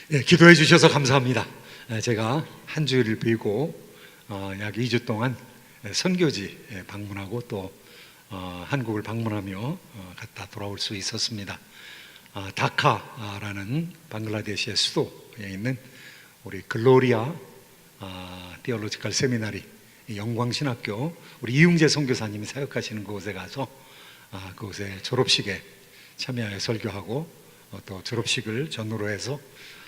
기도해 주셔서 감사합니다. 제가 한 주일을 비고 약 2주 동안 선교지 방문하고 또 한국을 방문하며 갔다 돌아올 수 있었습니다. 다카라는 방글라데시의 수도에 있는 우리 글로리아 디올로지컬 세미나리 영광신학교 우리 이웅재 선교사님이 사역하시는 그곳에 가서 그곳에 졸업식에 참여하여 설교하고 또 졸업식을 전후로 해서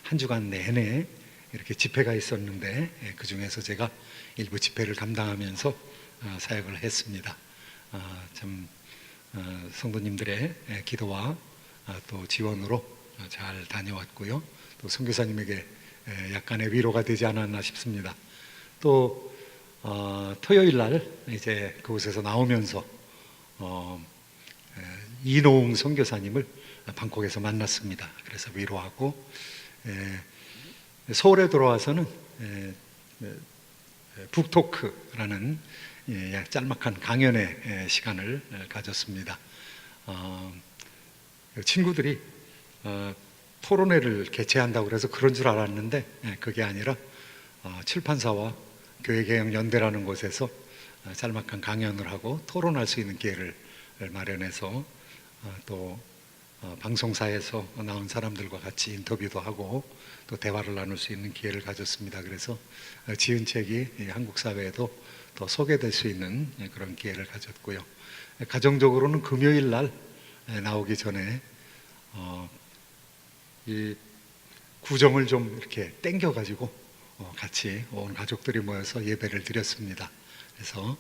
한 주간 내내 이렇게 집회가 있었는데 그 중에서 제가 일부 집회를 감당하면서 사역을 했습니다. 참 성도님들의 기도와 또 지원으로 잘 다녀왔고요. 또 선교사님에게 약간의 위로가 되지 않았나 싶습니다. 또 토요일 날 이제 그곳에서 나오면서 이노웅 선교사님을 방콕에서 만났습니다. 그래서 위로하고 서울에 돌아와서는 북토크라는 짤막한 강연의 시간을 가졌습니다. 친구들이 토론회를 개최한다고 그래서 그런 줄 알았는데 그게 아니라 출판사와 교회개혁연대라는 곳에서 짤막한 강연을 하고 토론할 수 있는 기회를 마련해서 또 방송사에서 나온 사람들과 같이 인터뷰도 하고 또 대화를 나눌 수 있는 기회를 가졌습니다. 그래서 지은 책이 한국 사회에도 더 소개될 수 있는 그런 기회를 가졌고요. 가정적으로는 금요일 날 나오기 전에 이 구정을 좀 이렇게 땡겨가지고 같이 온 가족들이 모여서 예배를 드렸습니다. 그래서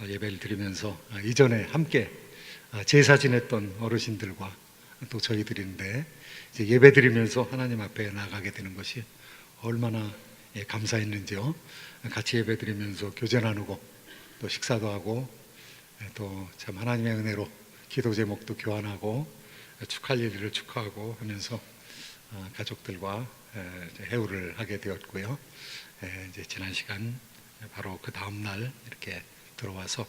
예배를 드리면서 이전에 함께 제사 지냈던 어르신들과 또 저희들인데 이제 예배 드리면서 하나님 앞에 나가게 되는 것이 얼마나 감사했는지요. 같이 예배 드리면서 교제 나누고 또 식사도 하고 또 참 하나님의 은혜로 기도 제목도 교환하고 축할 일을 축하하고 하면서 가족들과 해우를 하게 되었고요. 이제 지난 시간 바로 그 다음 날 이렇게 들어와서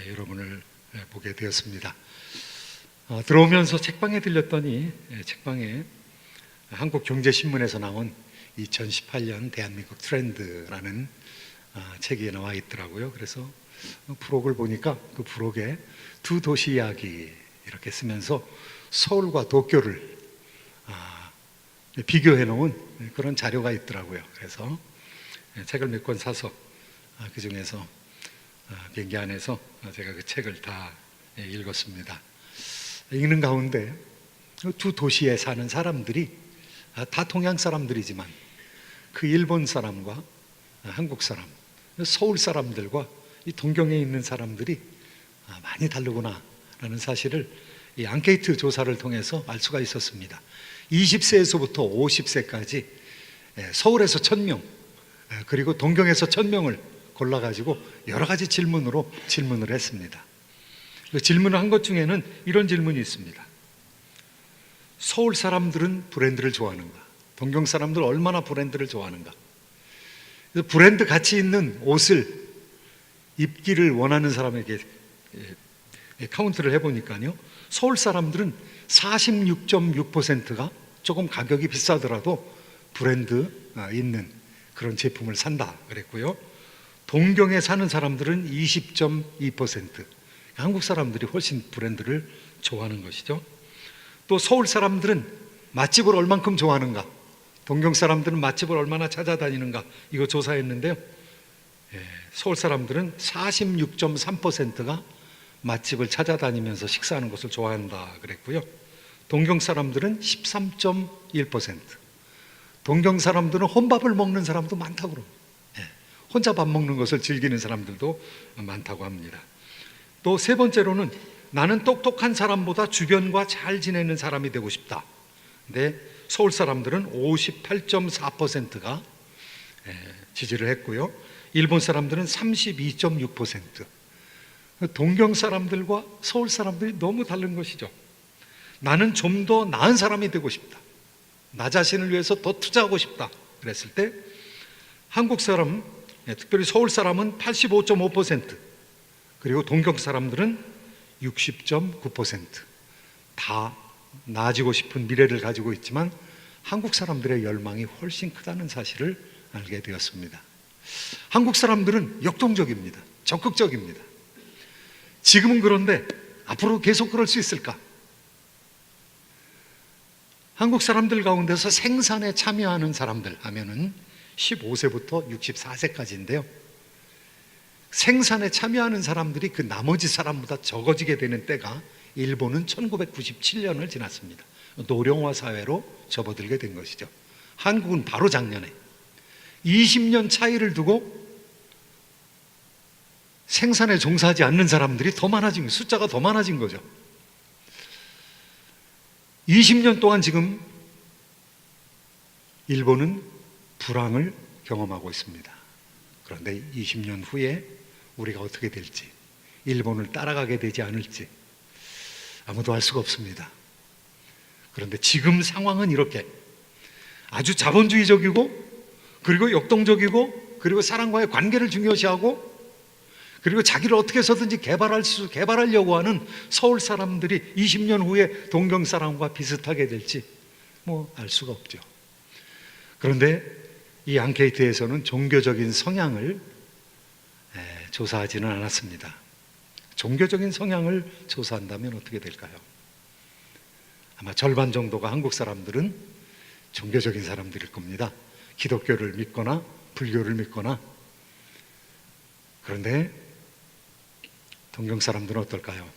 여러분을 보게 되었습니다. 들어오면서 책방에 들렸더니 책방에 한국경제신문에서 나온 2018년 대한민국 트렌드라는 책이 나와 있더라고요. 그래서 부록을 보니까 그 부록에 두 도시 이야기 이렇게 쓰면서 서울과 도쿄를 비교해 놓은 그런 자료가 있더라고요. 그래서 책을 몇 권 사서 그 중에서 비행기 안에서 제가 그 책을 다 읽었습니다. 읽는 가운데 두 도시에 사는 사람들이 다 동양 사람들이지만 그 일본 사람과 한국 사람, 서울 사람들과 이 동경에 있는 사람들이 많이 다르구나 라는 사실을 이 앙케이트 조사를 통해서 알 수가 있었습니다. 20세에서부터 50세까지 서울에서 1000명 그리고 동경에서 1000명을 골라가지고 여러 가지 질문으로 질문을 했습니다. 그 질문을 한 것 중에는 이런 질문이 있습니다. 서울 사람들은 브랜드를 좋아하는가? 동경 사람들 얼마나 브랜드를 좋아하는가? 그래서 브랜드 가치 있는 옷을 입기를 원하는 사람에게 카운트를 해보니까요, 서울 사람들은 46.6%가 조금 가격이 비싸더라도 브랜드 있는 그런 제품을 산다 그랬고요. 동경에 사는 사람들은 20.2%, 한국 사람들이 훨씬 브랜드를 좋아하는 것이죠. 또 서울 사람들은 맛집을 얼만큼 좋아하는가, 동경 사람들은 맛집을 얼마나 찾아다니는가, 이거 조사했는데요, 서울 사람들은 46.3%가 맛집을 찾아다니면서 식사하는 것을 좋아한다 그랬고요. 동경 사람들은 13.1%, 동경 사람들은 혼밥을 먹는 사람도 많다고 그럽니다. 혼자 밥 먹는 것을 즐기는 사람들도 많다고 합니다. 또 세 번째로는 나는 똑똑한 사람보다 주변과 잘 지내는 사람이 되고 싶다. 근데 서울 사람들은 58.4%가 지지를 했고요. 일본 사람들은 32.6%. 동경 사람들과 서울 사람들이 너무 다른 것이죠. 나는 좀 더 나은 사람이 되고 싶다. 나 자신을 위해서 더 투자하고 싶다. 그랬을 때 한국 사람, 특별히 서울 사람은 85.5%, 그리고 동경 사람들은 60.9%. 다 나아지고 싶은 미래를 가지고 있지만 한국 사람들의 열망이 훨씬 크다는 사실을 알게 되었습니다. 한국 사람들은 역동적입니다. 적극적입니다. 지금은 그런데 앞으로 계속 그럴 수 있을까? 한국 사람들 가운데서 생산에 참여하는 사람들 하면은 15세부터 64세까지인데요. 생산에 참여하는 사람들이 그 나머지 사람보다 적어지게 되는 때가 일본은 1997년을 지났습니다. 노령화 사회로 접어들게 된 것이죠. 한국은 바로 작년에 20년 차이를 두고 생산에 종사하지 않는 사람들이 더 많아진 거예요. 숫자가 더 많아진 거죠. 20년 동안 지금 일본은 불황을 경험하고 있습니다. 그런데 20년 후에 우리가 어떻게 될지, 일본을 따라가게 되지 않을지 아무도 알 수가 없습니다. 그런데 지금 상황은 이렇게 아주 자본주의적이고, 그리고 역동적이고, 그리고 사람과의 관계를 중요시하고, 그리고 자기를 어떻게 해서든지 개발하려고 하는 서울 사람들이 20년 후에 동경 사람과 비슷하게 될지 알 수가 없죠. 그런데 이 앙케이트에서는 종교적인 성향을 조사하지는 않았습니다. 종교적인 성향을 조사한다면 어떻게 될까요? 아마 절반 정도가 한국 사람들은 종교적인 사람들일 겁니다. 기독교를 믿거나 불교를 믿거나. 그런데 동경 사람들은 어떨까요?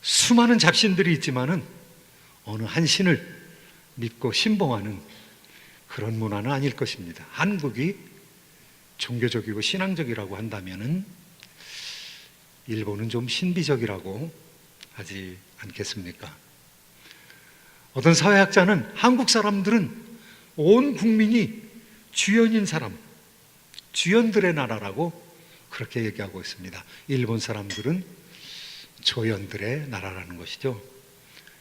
수많은 잡신들이 있지만은 어느 한 신을 믿고 신봉하는 그런 문화는 아닐 것입니다. 한국이 종교적이고 신앙적이라고 한다면은 일본은 좀 신비적이라고 하지 않겠습니까? 어떤 사회학자는 한국 사람들은 온 국민이 주연인 사람, 주연들의 나라라고 그렇게 얘기하고 있습니다. 일본 사람들은 조연들의 나라라는 것이죠.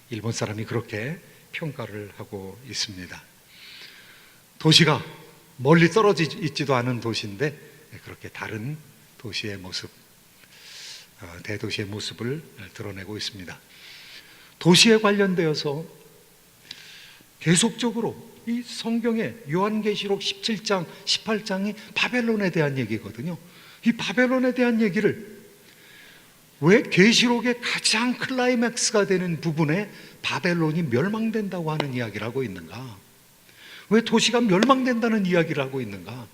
일본 사람이 그렇게 평가를 하고 있습니다. 도시가 멀리 떨어져 있지도 않은 도시인데 그렇게 다른 도시의 모습, 대도시의 모습을 드러내고 있습니다. 도시에 관련되어서 계속적으로 이 성경의 요한계시록 17장, 18장이 바벨론에 대한 얘기거든요. 이 바벨론에 대한 얘기를 왜 계시록의 가장 클라이맥스가 되는 부분에 바벨론이 멸망된다고 하는 이야기를 하고 있는가? 왜 도시가 멸망된다는 이야기를 하고 있는가?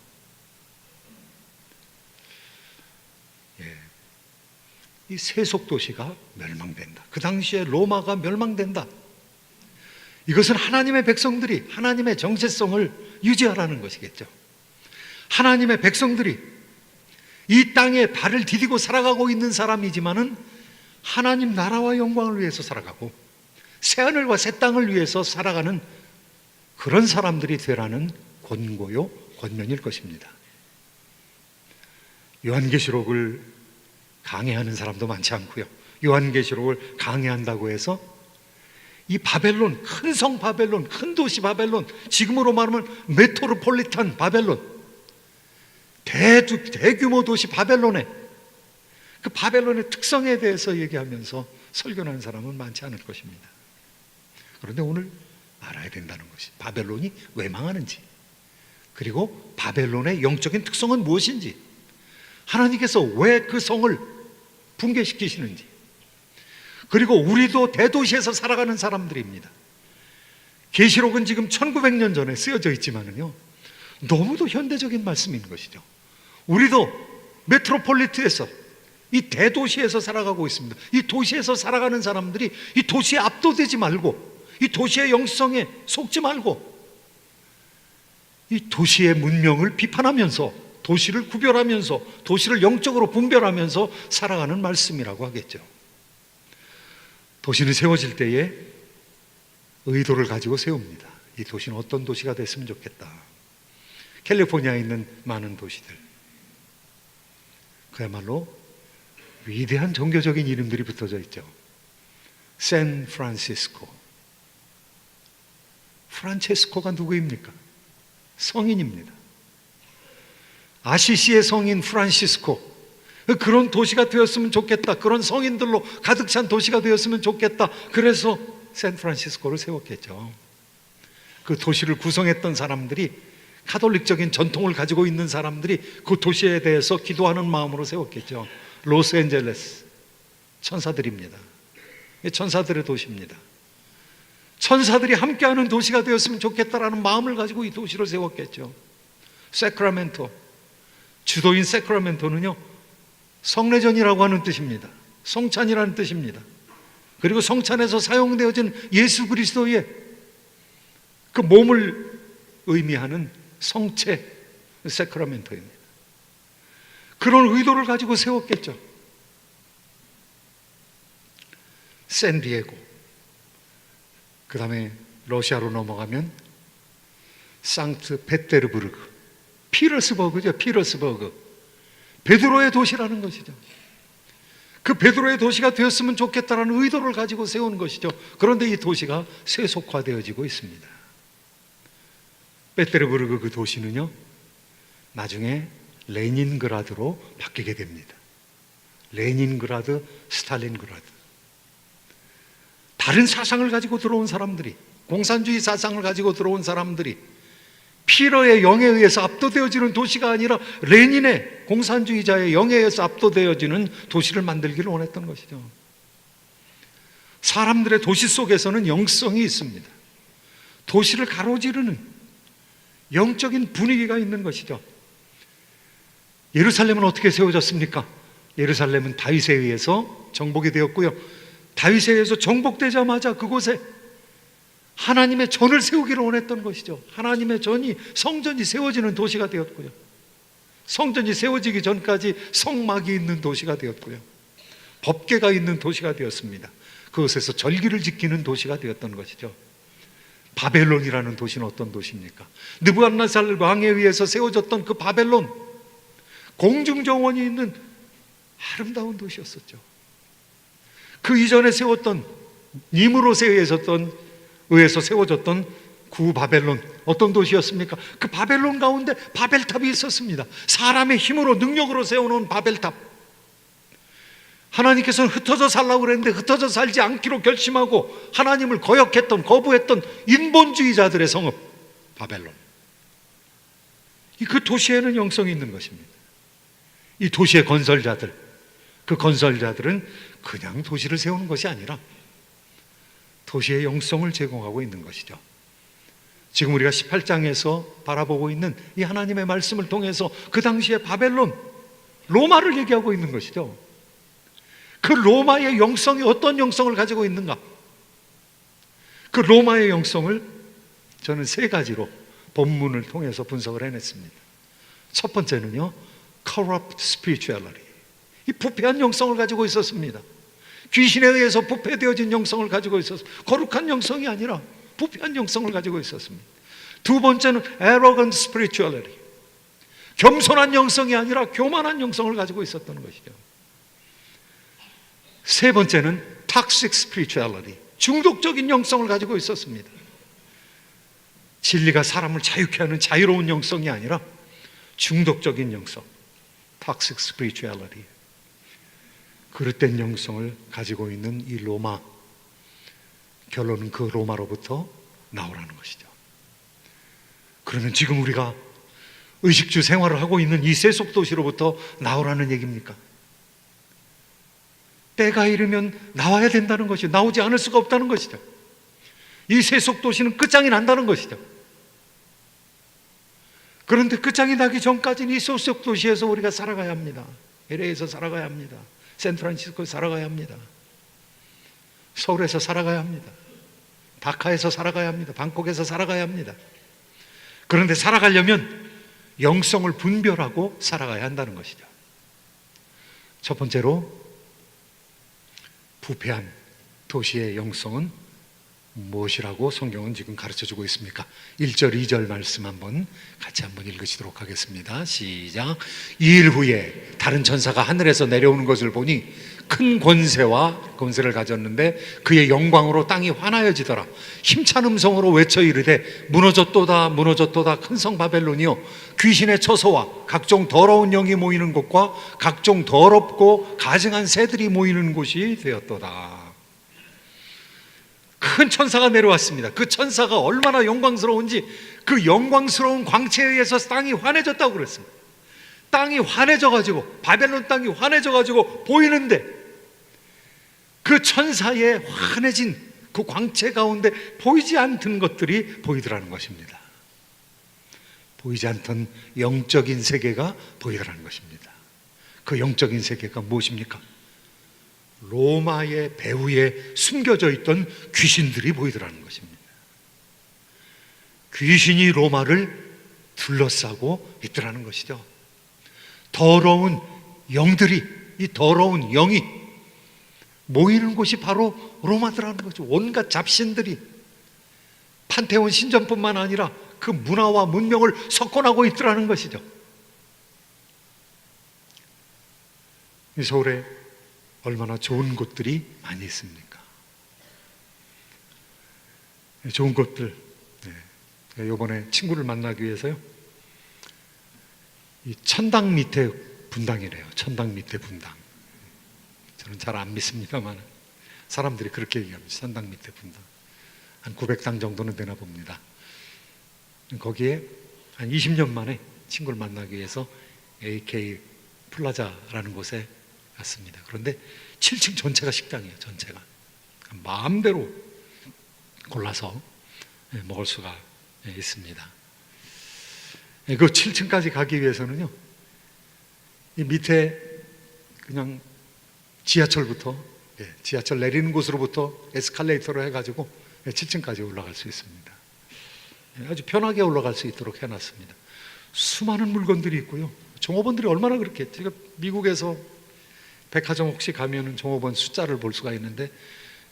이 세속 도시가 멸망된다. 그 당시에 로마가 멸망된다. 이것은 하나님의 백성들이 하나님의 정체성을 유지하라는 것이겠죠. 하나님의 백성들이 이 땅에 발을 디디고 살아가고 있는 사람이지만은 하나님 나라와 영광을 위해서 살아가고 새하늘과 새 땅을 위해서 살아가는 그런 사람들이 되라는 권고요, 권면일 것입니다. 요한계시록을 강해하는 사람도 많지 않고요. 요한계시록을 강해한다고 해서 이 바벨론, 큰 성 바벨론, 큰 도시 바벨론, 지금으로 말하면 메트로폴리탄 바벨론, 대규모 도시 바벨론의 그 바벨론의 특성에 대해서 얘기하면서 설교하는 사람은 많지 않을 것입니다. 그런데 오늘 알아야 된다는 것이 바벨론이 왜 망하는지, 그리고 바벨론의 영적인 특성은 무엇인지, 하나님께서 왜 그 성을 붕괴시키시는지, 그리고 우리도 대도시에서 살아가는 사람들입니다. 계시록은 지금 1900년 전에 쓰여져 있지만은요, 너무도 현대적인 말씀인 것이죠. 우리도 메트로폴리트에서 이 대도시에서 살아가고 있습니다. 이 도시에서 살아가는 사람들이 이 도시에 압도되지 말고, 이 도시의 영성에 속지 말고, 이 도시의 문명을 비판하면서, 도시를 구별하면서, 도시를 영적으로 분별하면서 살아가는 말씀이라고 하겠죠. 도시는 세워질 때에 의도를 가지고 세웁니다. 이 도시는 어떤 도시가 됐으면 좋겠다. 캘리포니아에 있는 많은 도시들, 그야말로 위대한 종교적인 이름들이 붙어져 있죠. 샌프란시스코. 프란체스코가 누구입니까? 성인입니다. 아시시의 성인 프란시스코. 그런 도시가 되었으면 좋겠다. 그런 성인들로 가득 찬 도시가 되었으면 좋겠다. 그래서 샌프란시스코를 세웠겠죠. 그 도시를 구성했던 사람들이, 카톨릭적인 전통을 가지고 있는 사람들이 그 도시에 대해서 기도하는 마음으로 세웠겠죠. 로스앤젤레스, 천사들입니다. 천사들의 도시입니다. 천사들이 함께하는 도시가 되었으면 좋겠다라는 마음을 가지고 이 도시를 세웠겠죠. 세크라멘토, 주도인 세크라멘토는요, 성례전이라고 하는 뜻입니다. 성찬이라는 뜻입니다. 그리고 성찬에서 사용되어진 예수 그리스도의 그 몸을 의미하는 성체, 세크라멘토입니다. 그런 의도를 가지고 세웠겠죠. 샌디에고, 그 다음에 러시아로 넘어가면 상트페테르부르크, 피터스버그죠. 피터스버그, 베드로의 도시라는 것이죠. 그 베드로의 도시가 되었으면 좋겠다는 의도를 가지고 세운 것이죠. 그런데 이 도시가 세속화되어지고 있습니다. 페테르부르크 그 도시는요, 나중에 레닌그라드로 바뀌게 됩니다. 레닌그라드, 스탈린그라드. 다른 사상을 가지고 들어온 사람들이, 공산주의 사상을 가지고 들어온 사람들이 피러의 영에 의해서 압도되어지는 도시가 아니라 레닌의, 공산주의자의 영에 의해서 압도되어지는 도시를 만들기를 원했던 것이죠. 사람들의 도시 속에서는 영성이 있습니다. 도시를 가로지르는 영적인 분위기가 있는 것이죠. 예루살렘은 어떻게 세워졌습니까? 예루살렘은 다윗에 의해서 정복이 되었고요, 다윗에 의해서 정복되자마자 그곳에 하나님의 전을 세우기를 원했던 것이죠. 하나님의 전이, 성전이 세워지는 도시가 되었고요, 성전이 세워지기 전까지 성막이 있는 도시가 되었고요, 법궤가 있는 도시가 되었습니다. 그곳에서 절기를 지키는 도시가 되었던 것이죠. 바벨론이라는 도시는 어떤 도시입니까? 느부갓네살 왕에 의해서 세워졌던 그 바벨론, 공중정원이 있는 아름다운 도시였었죠. 그 이전에 세웠던, 니므롯에 의해서 세워졌던 구바벨론, 어떤 도시였습니까? 그 바벨론 가운데 바벨탑이 있었습니다. 사람의 힘으로, 능력으로 세워놓은 바벨탑. 하나님께서는 흩어져 살라고 그랬는데 흩어져 살지 않기로 결심하고 하나님을 거부했던 인본주의자들의 성읍 바벨론. 그 도시에는 영성이 있는 것입니다. 이 도시의 건설자들, 그 건설자들은 그냥 도시를 세우는 것이 아니라 도시의 영성을 제공하고 있는 것이죠. 지금 우리가 18장에서 바라보고 있는 이 하나님의 말씀을 통해서 그 당시의 바벨론, 로마를 얘기하고 있는 것이죠. 그 로마의 영성이 어떤 영성을 가지고 있는가? 그 로마의 영성을 저는 세 가지로 본문을 통해서 분석을 해냈습니다. 첫 번째는요, corrupt spirituality, 이 부패한 영성을 가지고 있었습니다. 귀신에 의해서 부패되어진 영성을 가지고 있었습니다. 거룩한 영성이 아니라 부패한 영성을 가지고 있었습니다. 두 번째는 arrogant spirituality, 겸손한 영성이 아니라 교만한 영성을 가지고 있었던 것이죠. 세 번째는 toxic spirituality, 중독적인 영성을 가지고 있었습니다. 진리가 사람을 자유케 하는 자유로운 영성이 아니라 중독적인 영성, toxic spirituality, 그릇된 영성을 가지고 있는 이 로마, 결론은 그 로마로부터 나오라는 것이죠. 그러면 지금 우리가 의식주 생활을 하고 있는 이 세속 도시로부터 나오라는 얘기입니까? 때가 이르면 나와야 된다는 것이죠. 나오지 않을 수가 없다는 것이죠. 이 세속 도시는 끝장이 난다는 것이죠. 그런데 끝장이 나기 전까지는 이 세속 도시에서 우리가 살아가야 합니다. LA에서 살아가야 합니다. 샌프란시스코에서 살아가야 합니다. 서울에서 살아가야 합니다. 다카에서 살아가야 합니다. 방콕에서 살아가야 합니다. 그런데 살아가려면 영성을 분별하고 살아가야 한다는 것이죠. 첫 번째로, 부패한 도시의 영성은 무엇이라고 성경은 지금 가르쳐주고 있습니까? 1절 2절 말씀 같이 한번 읽으시도록 하겠습니다. 시작. 2일 후에 다른 천사가 하늘에서 내려오는 것을 보니 큰 권세를 가졌는데 그의 영광으로 땅이 환하여지더라. 힘찬 음성으로 외쳐 이르되 무너졌도다 무너졌도다 큰 성 바벨론이여, 귀신의 처소와 각종 더러운 영이 모이는 곳과 각종 더럽고 가증한 새들이 모이는 곳이 되었도다. 큰 천사가 내려왔습니다. 그 천사가 얼마나 영광스러운지 그 영광스러운 광채에 의해서 땅이 환해졌다고 그랬습니다. 땅이 환해져가지고, 바벨론 땅이 환해져가지고 보이는데, 그 천사의 환해진 그 광채 가운데 보이지 않던 것들이 보이더라는 것입니다. 보이지 않던 영적인 세계가 보이더라는 것입니다. 그 영적인 세계가 무엇입니까? 로마의 배후에 숨겨져 있던 귀신들이 보이더라는 것입니다. 귀신이 로마를 둘러싸고 있더라는 것이죠. 더러운 영들이, 이 더러운 영이 모이는 곳이 바로 로마더라는 거죠. 온갖 잡신들이 판테온 신전뿐만 아니라 그 문화와 문명을 석권하고 있더라는 것이죠. 이 서울에 얼마나 좋은 곳들이 많이 있습니까? 좋은 곳들. 이번에 친구를 만나기 위해서요, 이 천당 밑에 분당이래요. 천당 밑에 분당. 저는 잘 안 믿습니다만 사람들이 그렇게 얘기합니다. 천당 밑에 분당. 한 900당 정도는 되나 봅니다. 거기에 한 20년 만에 친구를 만나기 위해서 AK 플라자라는 곳에 갔습니다. 그런데 7층 전체가 식당이에요. 전체가 마음대로 골라서 먹을 수가 있습니다. 그 7층까지 가기 위해서는요, 이 밑에 그냥 지하철부터, 지하철 내리는 곳으로부터 에스컬레이터로 해가지고 7층까지 올라갈 수 있습니다. 아주 편하게 올라갈 수 있도록 해놨습니다. 수많은 물건들이 있고요. 종업원들이 얼마나 그렇게, 제가 미국에서 백화점 혹시 가면은 종업원 숫자를 볼 수가 있는데,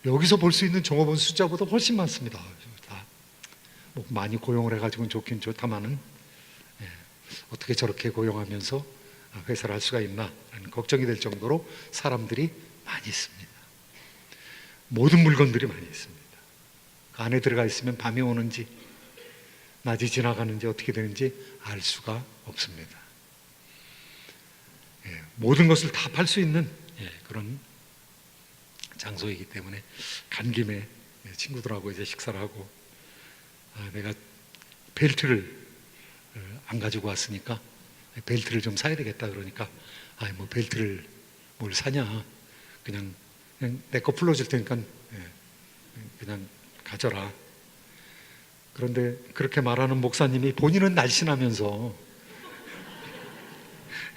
여기서 볼 수 있는 종업원 숫자보다 훨씬 많습니다. 다 뭐 많이 고용을 해가지고는 좋긴 좋다마는, 어떻게 저렇게 고용하면서 회사를 할 수가 있나 라는 걱정이 될 정도로 사람들이 많이 있습니다. 모든 물건들이 많이 있습니다. 그 안에 들어가 있으면 밤이 오는지 낮이 지나가는지 어떻게 되는지 알 수가 없습니다. 모든 것을 다 팔 수 있는 그런 장소이기 때문에 간 김에 친구들하고 이제 식사를 하고, 내가 벨트를 안 가지고 왔으니까 벨트를 좀 사야 되겠다 그러니까, 뭐 벨트를 뭘 사냐, 그냥 내 거 풀어줄 테니까 그냥 가져라. 그런데 그렇게 말하는 목사님이 본인은 날씬하면서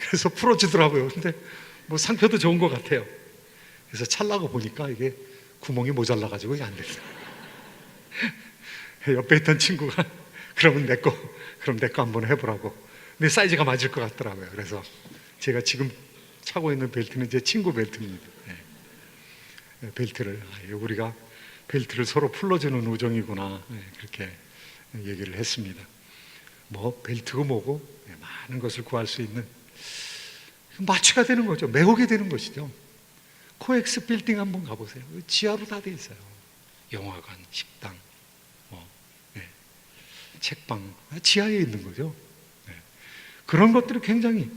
그래서 풀어주더라고요. 근데 뭐 상표도 좋은 것 같아요. 그래서 찰라고 보니까 이게 구멍이 모자라가지고 이게 안 됐어요. 옆에 있던 친구가 그럼 내 거 한번 해보라고. 근데 사이즈가 맞을 것 같더라고요. 그래서 제가 지금 차고 있는 벨트는 제 친구 벨트입니다. 벨트를, 우리가 벨트를 서로 풀어주는 우정이구나, 그렇게 얘기를 했습니다. 뭐 벨트고 뭐고 많은 것을 구할 수 있는 마취가 되는 거죠. 매혹이 되는 것이죠. 코엑스 빌딩 한번 가보세요. 지하로 다 돼 있어요. 영화관, 식당, 책방, 지하에 있는 거죠. 그런 것들이 굉장히,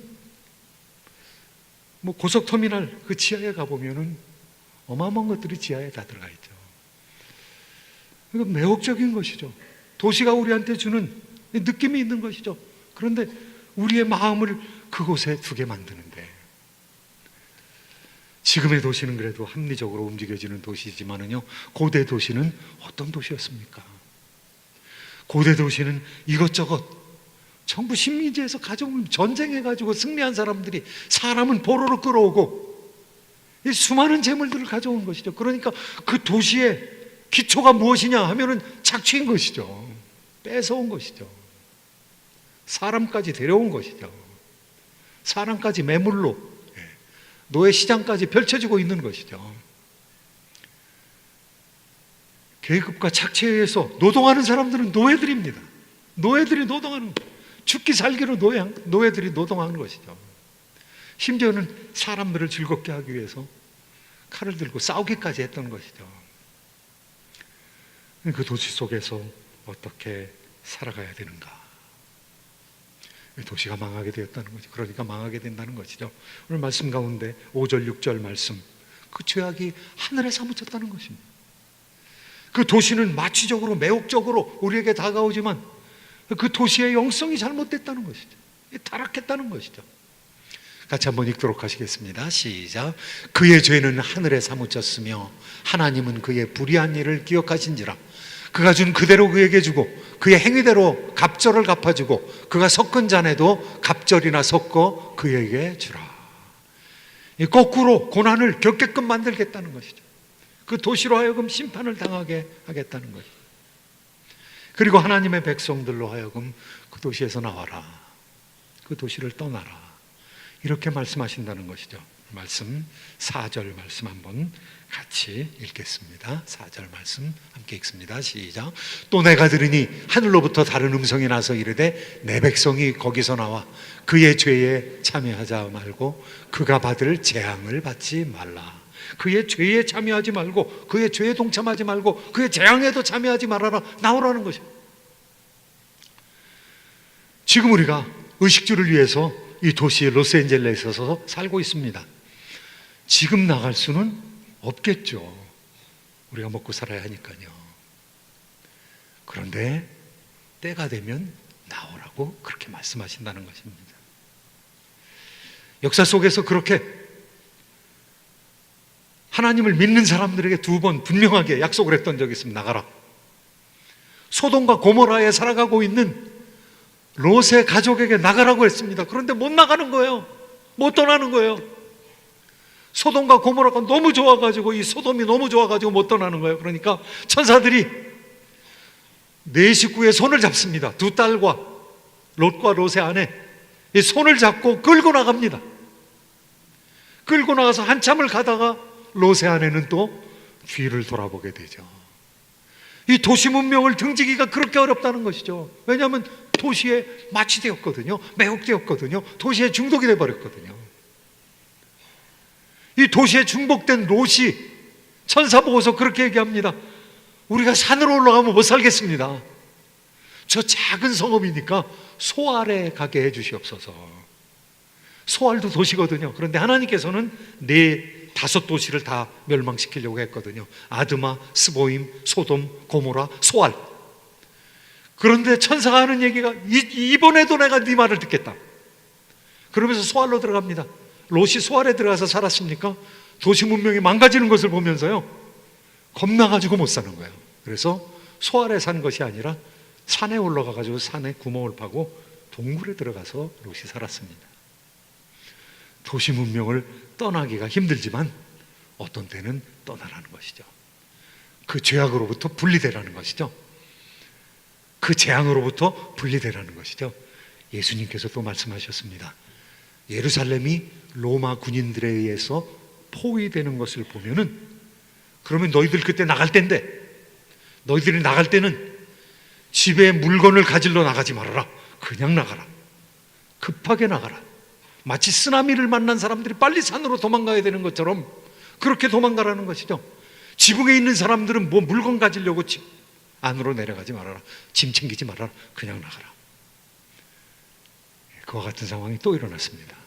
뭐 고속터미널 그 지하에 가보면은 어마어마한 것들이 지하에 다 들어가 있죠. 이거 매혹적인 것이죠. 도시가 우리한테 주는 느낌이 있는 것이죠. 그런데 우리의 마음을 그곳에 두게 만드는데, 지금의 도시는 그래도 합리적으로 움직여지는 도시지만은요, 고대 도시는 어떤 도시였습니까? 고대 도시는 이것저것 전부 식민지에서 가져온, 전쟁해가지고 승리한 사람들이 사람은 포로로 끌어오고 이 수많은 재물들을 가져온 것이죠. 그러니까 그 도시의 기초가 무엇이냐 하면은 착취인 것이죠. 뺏어온 것이죠. 사람까지 데려온 것이죠. 사람까지 매물로, 노예 시장까지 펼쳐지고 있는 것이죠. 계급과 착취에 의해서 노동하는 사람들은 노예들입니다. 노예들이 노동하는, 죽기 살기로 노예들이 노동하는 것이죠. 심지어는 사람들을 즐겁게 하기 위해서 칼을 들고 싸우기까지 했던 것이죠. 그 도시 속에서 어떻게 살아가야 되는가? 도시가 망하게 되었다는 거죠. 그러니까 망하게 된다는 것이죠. 오늘 말씀 가운데 5절 6절 말씀, 그 죄악이 하늘에 사무쳤다는 것입니다. 그 도시는 마취적으로 매혹적으로 우리에게 다가오지만 그 도시의 영성이 잘못됐다는 것이죠. 타락했다는 것이죠. 같이 한번 읽도록 하시겠습니다. 시작. 그의 죄는 하늘에 사무쳤으며 하나님은 그의 불의한 일을 기억하신지라. 그가 준 그대로 그에게 주고 그의 행위대로 갑절을 갚아주고 그가 섞은 잔에도 갑절이나 섞어 그에게 주라. 거꾸로 고난을 겪게끔 만들겠다는 것이죠. 그 도시로 하여금 심판을 당하게 하겠다는 것이죠. 그리고 하나님의 백성들로 하여금 그 도시에서 나와라, 그 도시를 떠나라, 이렇게 말씀하신다는 것이죠. 말씀 4절 말씀 한번 같이 읽겠습니다. 4절 말씀 함께 읽습니다. 시작. 또 내가 들으니 하늘로부터 다른 음성이 나서 이르되 내 백성이 거기서 나와 그의 죄에 참여하지 말고 그가 받을 재앙을 받지 말라. 그의 죄에 참여하지 말고 그의 죄에 동참하지 말고 그의 재앙에도 참여하지 말아라. 나오라는 것이에요. 지금 우리가 의식주를 위해서 이 도시 로스앤젤레스에서 살고 있습니다. 지금 나갈 수는 없겠죠. 우리가 먹고 살아야 하니까요. 그런데 때가 되면 나오라고 그렇게 말씀하신다는 것입니다. 역사 속에서 그렇게 하나님을 믿는 사람들에게 2번 분명하게 약속을 했던 적이 있습니다. 나가라. 소돔과 고모라에 살아가고 있는 롯의 가족에게 나가라고 했습니다. 그런데 못 나가는 거예요. 못 떠나는 거예요. 소돔과 고모라가 너무 좋아가지고, 이 소돔이 너무 좋아가지고 못 떠나는 거예요. 그러니까 천사들이 네 식구의 손을 잡습니다. 2딸과 롯과 롯의 아내, 이 손을 잡고 끌고 나갑니다. 끌고 나가서 한참을 가다가 롯의 아내는 또 뒤를 돌아보게 되죠. 이 도시 문명을 등지기가 그렇게 어렵다는 것이죠. 왜냐하면 도시에 마취되었거든요. 매혹되었거든요. 도시에 중독이 되어버렸거든요. 이 도시에 중복된 롯이 천사 보고서 그렇게 얘기합니다. 우리가 산으로 올라가면 못 살겠습니다. 저 작은 성읍이니까 소알에 가게 해주시옵소서. 소알도 도시거든요. 그런데 하나님께서는 4-5 도시를 다 멸망시키려고 했거든요. 아드마, 스보임, 소돔, 고모라, 소알. 그런데 천사가 하는 얘기가 이번에도 내가 네 말을 듣겠다. 그러면서 소알로 들어갑니다. 롯이 소알에 들어가서 살았습니까? 도시 문명이 망가지는 것을 보면서요, 겁나가지고 못 사는 거예요. 그래서 소알에 산 것이 아니라 산에 올라가가지고 산에 구멍을 파고 동굴에 들어가서 롯이 살았습니다. 도시 문명을 떠나기가 힘들지만 어떤 때는 떠나라는 것이죠. 그 죄악으로부터 분리되라는 것이죠. 그 재앙으로부터 분리되라는 것이죠. 예수님께서 또 말씀하셨습니다. 예루살렘이 로마 군인들에 의해서 포위되는 것을 보면은, 그러면 너희들 그때 나갈 때인데, 너희들이 나갈 때는 집에 물건을 가지러 나가지 말아라. 그냥 나가라. 급하게 나가라. 마치 쓰나미를 만난 사람들이 빨리 산으로 도망가야 되는 것처럼 그렇게 도망가라는 것이죠. 지붕에 있는 사람들은 뭐 물건 가지려고 집 안으로 내려가지 말아라. 짐 챙기지 말아라. 그냥 나가라. 그와 같은 상황이 또 일어났습니다.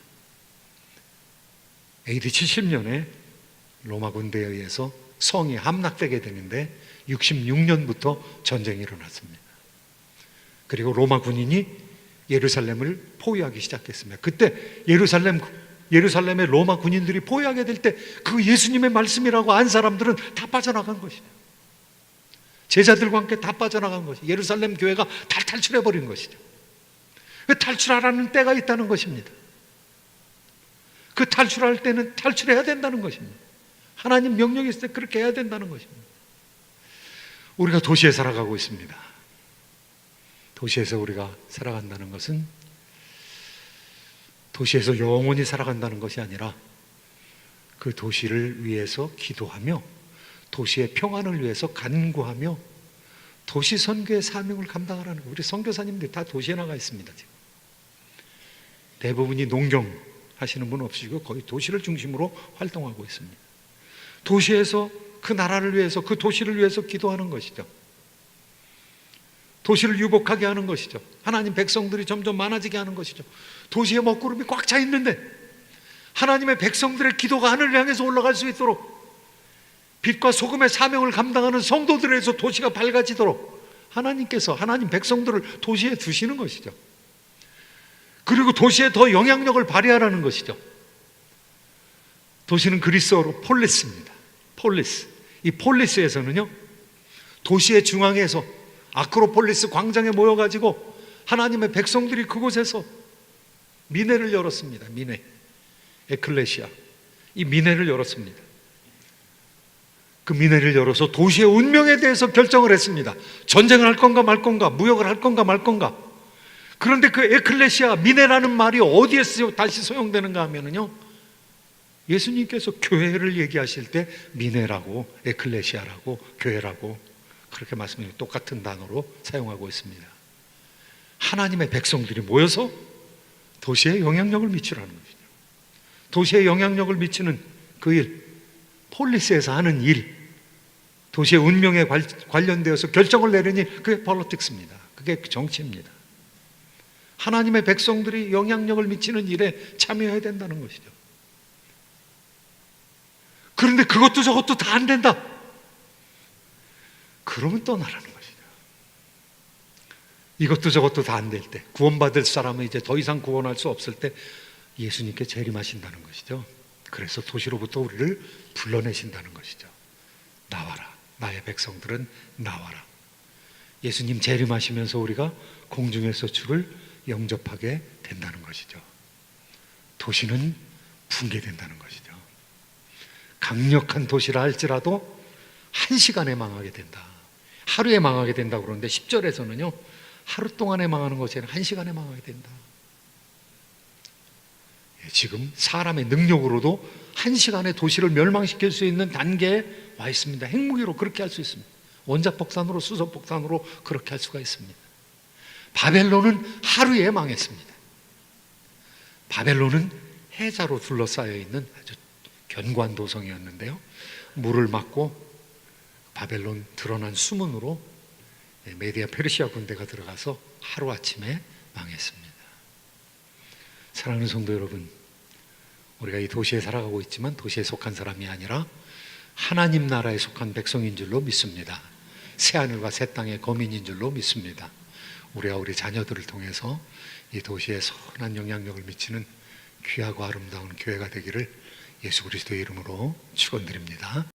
AD 70년에 로마 군대에 의해서 성이 함락되게 되는데 66년부터 전쟁이 일어났습니다. 그리고 로마 군인이 예루살렘을 포위하기 시작했습니다. 그때 예루살렘의 로마 군인들이 포위하게 될 때 그 예수님의 말씀이라고 안 사람들은 다 빠져나간 것이에요. 제자들과 함께 다 빠져나간 것이에요. 예루살렘 교회가 다 탈출해버린 것이죠. 탈출하라는 때가 있다는 것입니다. 그 탈출할 때는 탈출해야 된다는 것입니다. 하나님 명령이 있을 때 그렇게 해야 된다는 것입니다. 우리가 도시에 살아가고 있습니다. 도시에서 우리가 살아간다는 것은 도시에서 영원히 살아간다는 것이 아니라 그 도시를 위해서 기도하며 도시의 평안을 위해서 간구하며 도시 선교의 사명을 감당하라는 거예요. 우리 선교사님들이 다 도시에 나가 있습니다. 지금 대부분이 농경 하시는 분 없으시고 거의 도시를 중심으로 활동하고 있습니다. 도시에서 그 나라를 위해서, 그 도시를 위해서 기도하는 것이죠. 도시를 유복하게 하는 것이죠. 하나님 백성들이 점점 많아지게 하는 것이죠. 도시에 먹구름이 꽉 차 있는데 하나님의 백성들의 기도가 하늘을 향해서 올라갈 수 있도록 빛과 소금의 사명을 감당하는 성도들에서 도시가 밝아지도록 하나님께서 하나님 백성들을 도시에 두시는 것이죠. 그리고 도시에 더 영향력을 발휘하라는 것이죠. 도시는 그리스어로 폴리스입니다. 폴리스. 이 폴리스에서는요, 도시의 중앙에서 아크로폴리스 광장에 모여가지고 하나님의 백성들이 그곳에서 미네를 열었습니다. 미네, 에클레시아. 이 미네를 열었습니다. 그 미네를 열어서 도시의 운명에 대해서 결정을 했습니다. 전쟁을 할 건가 말 건가, 무역을 할 건가 말 건가. 그런데 그 에클레시아, 미네라는 말이 어디에 다시 소용되는가 하면은요, 예수님께서 교회를 얘기하실 때 미네라고, 에클레시아라고, 교회라고 그렇게 말씀을 똑같은 단어로 사용하고 있습니다. 하나님의 백성들이 모여서 도시에 영향력을 미치라는 것이죠. 도시에 영향력을 미치는 그 일, 폴리스에서 하는 일, 도시의 운명에 관련되어서 결정을 내리는 일, 그게 폴리틱스입니다. 그게 정치입니다. 하나님의 백성들이 영향력을 미치는 일에 참여해야 된다는 것이죠. 그런데 그것도 저것도 다 안 된다. 그러면 떠나라는 것이죠. 이것도 저것도 다 안 될 때, 구원받을 사람은 이제 더 이상 구원할 수 없을 때 예수님께 재림하신다는 것이죠. 그래서 도시로부터 우리를 불러내신다는 것이죠. 나와라, 나의 백성들은 나와라. 예수님 재림하시면서 우리가 공중에서 주를 영접하게 된다는 것이죠. 도시는 붕괴된다는 것이죠. 강력한 도시라 할지라도 한 시간에 망하게 된다. 하루에 망하게 된다고 그러는데 10절에서는요, 하루 동안에 망하는 것이 아니라 한 시간에 망하게 된다. 지금 사람의 능력으로도 한 시간에 도시를 멸망시킬 수 있는 단계에 와 있습니다. 핵무기로 그렇게 할 수 있습니다. 원자폭탄으로, 수소폭탄으로 그렇게 할 수가 있습니다. 바벨론은 하루에 망했습니다. 바벨론은 해자로 둘러싸여 있는 아주 견고한 도성이었는데요, 물을 막고 바벨론 드러난 수문으로 메디아 페르시아 군대가 들어가서 하루아침에 망했습니다. 사랑하는 성도 여러분, 우리가 이 도시에 살아가고 있지만 도시에 속한 사람이 아니라 하나님 나라에 속한 백성인 줄로 믿습니다. 새하늘과 새 땅의 거민인 줄로 믿습니다. 우리와 우리 자녀들을 통해서 이 도시에 선한 영향력을 미치는 귀하고 아름다운 교회가 되기를 예수 그리스도의 이름으로 축원드립니다.